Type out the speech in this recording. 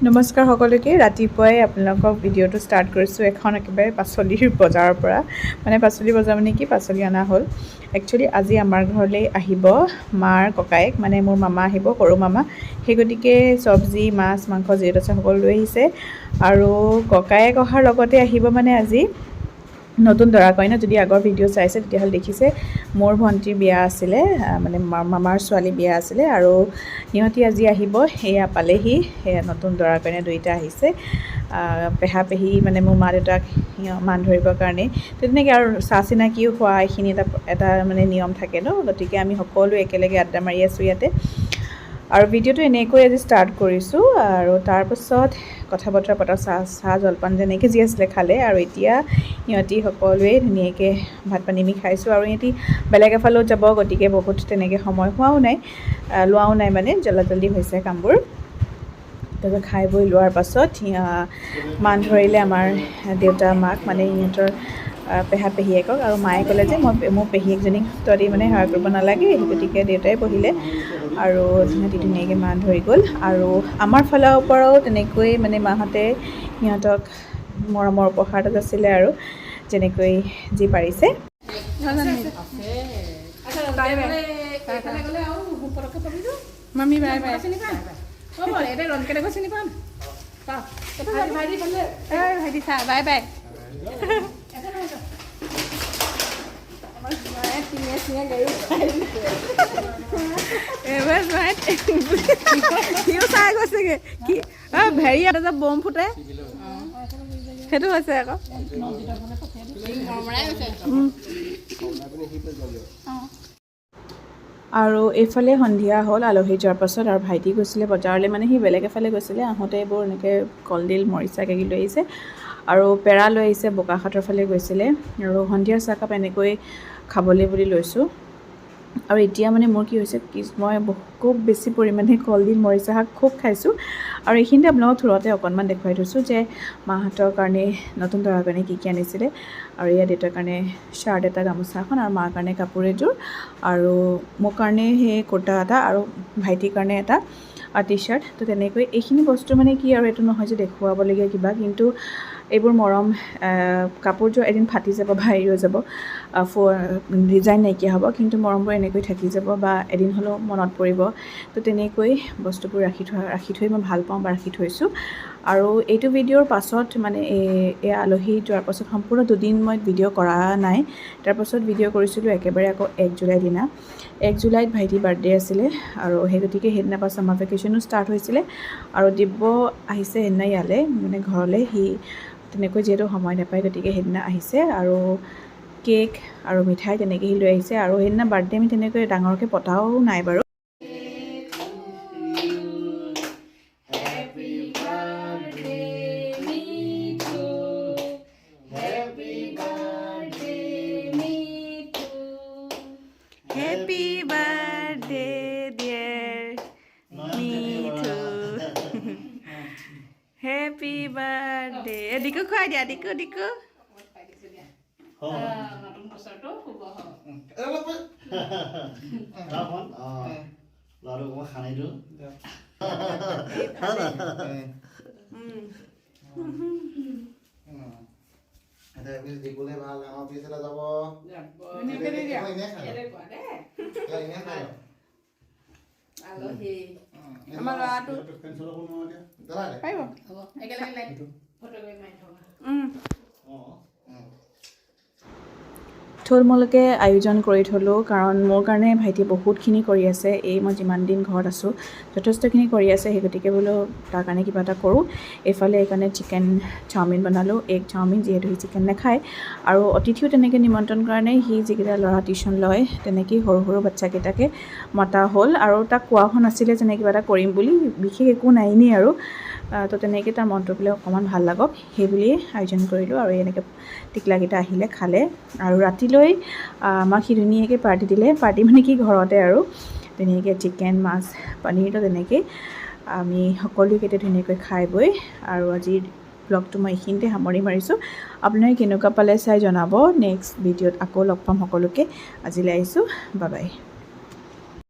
নমস্কাৰ সকলোকে ৰাতিপুৱাই আপোনালোকক ভিডিঅ'টো ষ্টাৰ্ট কৰিছোঁ এখন একেবাৰে পাচলিৰ বজাৰৰ পৰা মানে পাচলি বজাৰ মানে কি পাচলি অনা হ'ল একচুৱেলি আজি আমাৰ ঘৰলৈ আহিব মাৰ ককায়েক মানে মোৰ মামা আহিব সৰু মামা সেই গতিকে চব্জি মাছ মাংস যিহেতু আছে সকলো লৈ আহিছে আৰু ককায়েক অহাৰ লগতে আহিব মানে আজি নতুন দৰা কইনা যদি আগৰ ভিডিঅ' চাইছে তেতিয়াহ'লে দেখিছে মোৰ ভণ্টিৰ বিয়া আছিলে মানে মামাৰ ছোৱালী বিয়া আছিলে আৰু সিহঁতি আজি আহিব সেয়া পালেহি সেয়া নতুন দৰা কইনা দুইটা আহিছে পেহা পেহী মানে মোৰ মা দেউতাক মান ধৰিবৰ কাৰণে তেনেকৈ আৰু চাহ চিনাকিও খোৱা এইখিনি এটা মানে নিয়ম থাকে ন গতিকে আমি সকলো একেলগে আড্ডা মাৰি আছোঁ ইয়াতে আৰু ভিডিঅ'টো এনেকৈ আজি ষ্টাৰ্ট কৰিছোঁ আৰু তাৰপাছত কথা বতৰা পতা চাহ জলপান যেনেকৈ যি আছিলে খালে আৰু এতিয়া সিহঁতি সকলোৱে ধুনীয়াকৈ ভাত পানী আমি খাইছোঁ আৰু সিহঁতি বেলেগ এফালেও যাব গতিকে বহুত তেনেকৈ সময় লোৱাও নাই মানে জল্দি হৈছে কামবোৰ তাৰপিছত খাই বৈ লোৱাৰ পাছত মান ধৰিলে আমাৰ দেউতা মাক মানে সিহঁতৰ পেহা পেহীয়েকক আৰু মায়ে ক'লে যে মোৰ পেহীয়েকজনীক তহঁতি মানে সেৱা কৰিব নালাগে সেই গতিকে দেউতাই বহিলে আৰু সিহঁতি ধুনীয়াকৈ মান ধৰি গ'ল আৰু আমাৰ ফালৰ পৰাও তেনেকৈ মানে মাহঁতে সিহঁতক মৰমৰ উপহাৰ এটা আছিলে আৰু যেনেকৈ যি পাৰিছে মামী বাই বাই ভাইটি চা বাই বাই সিও চাই গৈছেগে কি হেৰি এটা বম ফুটে সেইটো হৈছে আকৌ আৰু এইফালে সন্ধিয়া হ'ল আলহী যোৱাৰ পাছত আৰু ভাইটি গৈছিলে বজাৰলৈ মানে সি বেলেগ এফালে গৈছিলে আহোঁতে এইবোৰ এনেকৈ কলডিল মৰিচা কেগি লৈ আহিছে আৰু পেৰা লৈ আহিছে বোকাখাটৰ ফালে গৈছিলে আৰু সন্ধিয়াৰ চাহকাপ এনেকৈ খাবলৈ বুলি লৈছোঁ আৰু এতিয়া মানে মোৰ কি হৈছে মই খুব বেছি পৰিমাণে কলডিল মৰিচা শাক খুব খাইছোঁ আৰু এইখিনিতে আপোনালোকক থোৰতে অকণমান দেখুৱাই থৈছোঁ যে মাহঁতৰ কাৰণে নতুন দৰাৰ কাৰণে কি কি আনিছিলে আৰু ইয়াত দেউতাৰ কাৰণে শ্বাৰ্ট এটা গামোচা এখন আৰু মাৰ কাৰণে কাপোৰ এযোৰ আৰু মোৰ কাৰণে সেই কুৰ্তা এটা আৰু ভাইটিৰ কাৰণে এটা টি চাৰ্ট তো তেনেকৈ এইখিনি বস্তু মানে কি আৰু এইটো নহয় যে দেখুৱাবলগীয়া কিবা কিন্তু এইবোৰ মৰম কাপোৰযোৰ এদিন ফাটি যাব বা হেৰি হৈ যাব ডিজাইন নাইকিয়া হ'ব কিন্তু মৰমবোৰ এনেকৈ থাকি যাব বা এদিন হ'লেও মনত পৰিব তো তেনেকৈ বস্তুবোৰ ৰাখি থৈ মই ভাল পাওঁ বা ৰাখি থৈছোঁ আৰু এইটো ভিডিঅ'ৰ পাছত মানে এই আলহী যোৱাৰ পাছত সম্পূৰ্ণ দুদিন মই ভিডিঅ' কৰা নাই তাৰপাছত ভিডিঅ' কৰিছিলোঁ একেবাৰে আকৌ 1 জুলাই দিনা 1 জুলাইত ভাইটিৰ বাৰ্থডে আছিলে আৰু সেই গতিকে সেইদিনা পৰা ছামাৰ ভেকেশ্যনো ষ্টাৰ্ট হৈছিলে আৰু দিব্য আহিছে সেইদিনা ইয়ালৈ মানে ঘৰলৈ সি তেনেকৈ যিহেতু সময় নাপায় গতিকে সেইদিনা আহিছে আৰু কেক আৰু মিঠাই তেনেকৈ সি লৈ আহিছে আৰু সেইদিনা বাৰ্থডে আমি তেনেকৈ ডাঙৰকৈ পতাও নাই বাৰু Happy birthday, dear Mithu. Happy birthday. Diku khuai dia, Diku. নতুন বছৰটো শুভ হওক লাৰু মই খাই দিওঁ দিবলৈ ভাল আমাৰ পিছলৈ যাব আমাৰ ল'ৰাটো পাৰিব থুলমূলকৈ আয়োজন কৰি থ'লোঁ কাৰণ মোৰ কাৰণে ভাইটি বহুতখিনি কৰি আছে এই মই যিমান দিন ঘৰত আছোঁ যথেষ্টখিনি কৰি আছে সেই গতিকে বোলো তাৰ কাৰণে কিবা এটা কৰোঁ এইফালে এইকাৰণে চিকেন চাওমিন বনালোঁ এগ চাওমিন যিহেতু সি চিকেন নাখায় আৰু অতিথিও তেনেকৈ নিমন্ত্ৰণ কাৰণে সি যিকেইটা ল'ৰা টিউশ্যন লয় তেনেকেই সৰু বাচ্চাকেইটাকে মতা হ'ল আৰু তাক কোৱা হোৱা নাছিলে যেনে কিবা এটা কৰিম বুলি বিশেষ একো নাইনি আৰু তো তেনেকৈ তাৰ মনটো বোলে অকণমান ভাল লাগক সেই বুলিয়েই আয়োজন কৰিলোঁ আৰু এনেকৈ টিকলাকেইটা আহিলে খালে আৰু ৰাতিলৈ আমাক সি ধুনীয়াকৈ পাৰ্টি দিলে পাৰ্টি মানে কি ঘৰতে আৰু ধুনীয়াকৈ চিকেন মাছ পনীৰটো তেনেকৈ আমি সকলোকেইটা ধুনীয়াকৈ খাই বৈ আৰু আজিৰ ব্লগটো মই এইখিনিতে সামৰি মাৰিছোঁ আপোনালোকে কেনেকুৱা পালে চাই জনাব নেক্সট ভিডিঅ'ত আকৌ লগ পাম সকলোকে আজিলৈ আহিছোঁ বাই বাই